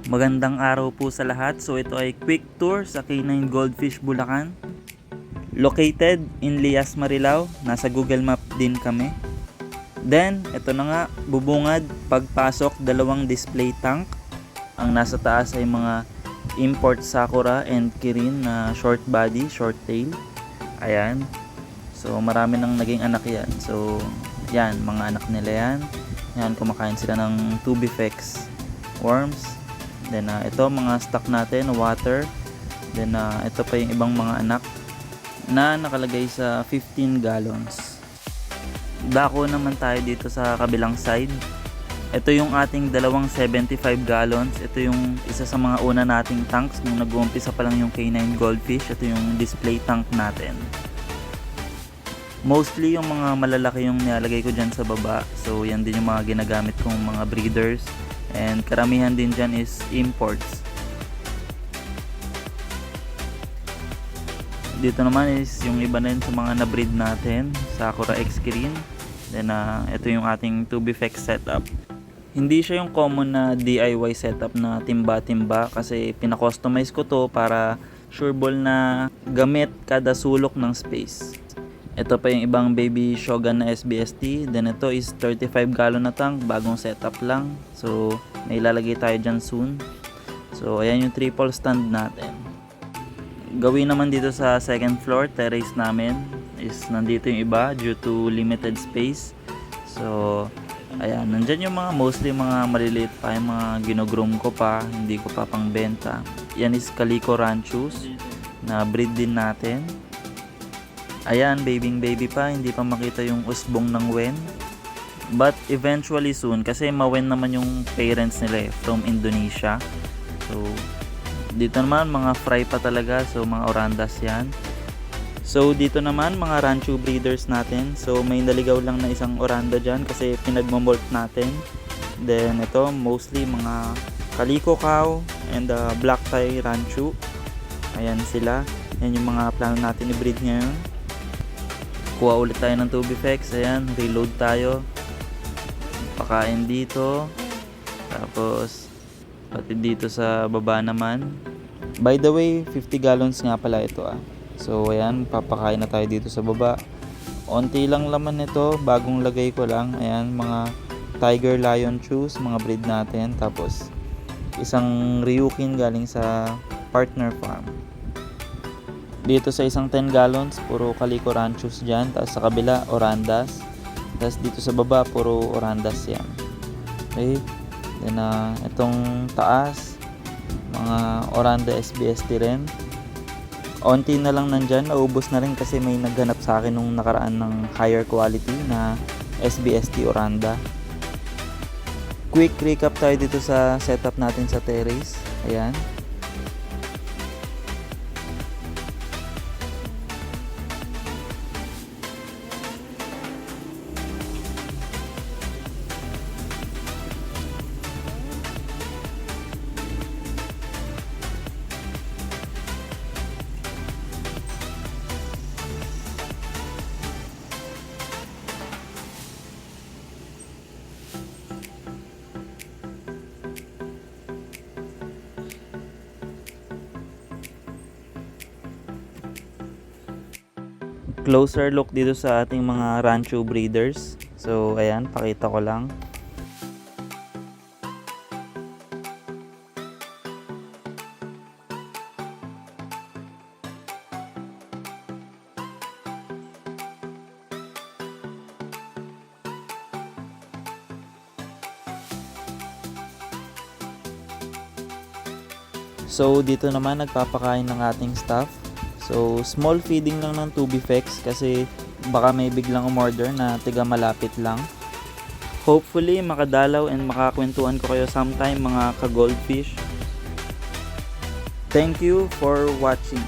Magandang araw po sa lahat. So ito ay quick tour sa K9 Goldfish Bulacan. Located in Lias, Marilao. Nasa Google Map din kami. Then, ito na nga, bubungad, pagpasok, dalawang display tank. Ang nasa taas ay mga import Sakura and Kirin na short body, short tail. Ayan. So marami nang naging anak yan. So yan, mga anak nila yan. Yan, kumakain sila ng Tubifex worms. Then ito mga stock natin, water. Then ito pa yung ibang mga anak na nakalagay sa 15 gallons. Dako naman tayo dito sa kabilang side. Ito yung ating dalawang 75 gallons. Ito yung isa sa mga una nating tanks nung nag-uumpisa pa lang yung K9 Goldfish. Ito yung display tank natin. Mostly yung mga malalaki yung nilalagay ko dyan sa baba. So yan din yung mga ginagamit kong mga breeders. And karamihan din dyan is imports. Dito naman is yung iba na yun sa mga na-breed natin. Sakura X Kirin. Then ito yung ating Tubifex setup. Hindi siya yung common na DIY setup na timba-timba. Kasi pina-customize ko to para sureball na gamit kada sulok ng space. Ito pa yung ibang baby Shogun na SBST. Then ito is 35 gallon na tank. Bagong setup lang. So may ilalagay tayo dyan soon. So ayan yung triple stand natin. Gawin naman dito sa second floor, terrace namin, is nandito yung iba due to limited space. So ayan, nandyan yung mga mostly mga maliliit pa. Yung mga ginogroom ko pa. Hindi ko pa pang benta. Yan is Calico Ranchos na breed din natin. Ayan, baby pa, hindi pa makita yung usbong ng wen. But eventually soon, kasi mawen naman yung parents nila from Indonesia. So dito naman mga fry pa talaga, so mga orandas yan. So dito naman mga rancho breeders natin. So may naligaw lang na isang oranda dyan kasi pinagmamolt natin. Then ito mostly mga Calico cow and black tie rancho. Ayan sila. Yan yung mga plano natin i-breed ngayon. Kuha ulit tayo ng Tubifex. Ayan, reload tayo. Pakain dito. Tapos pati dito sa baba naman. By the way, 50 gallons nga pala ito So ayan, papakain na tayo dito sa baba. Onti lang laman nito, bagong lagay ko lang. Ayan, mga Tiger Lion Chews, mga breed natin. Tapos isang Ryukin galing sa partner farm. Dito sa isang 10 gallons, puro Calico Ranchos dyan. Tapos sa kabila, orandas. Tapos dito sa baba, puro orandas yan. Okay. Then itong taas, mga oranda SBST rin. Onti na lang nandyan. Naubos na rin kasi may naghanap sa akin nung nakaraan ng higher quality na SBST oranda. Quick recap tayo dito sa setup natin sa terrace. Ayan. Closer look dito sa ating mga rancho breeders. So ayan, pakita ko lang. So dito naman nagpapakain ng ating staff. So small feeding lang ng Tubifex kasi baka may biglang umorder na tiga malapit lang. Hopefully makadalaw and makakwentuhan ko kayo sometime mga ka-goldfish. Thank you for watching.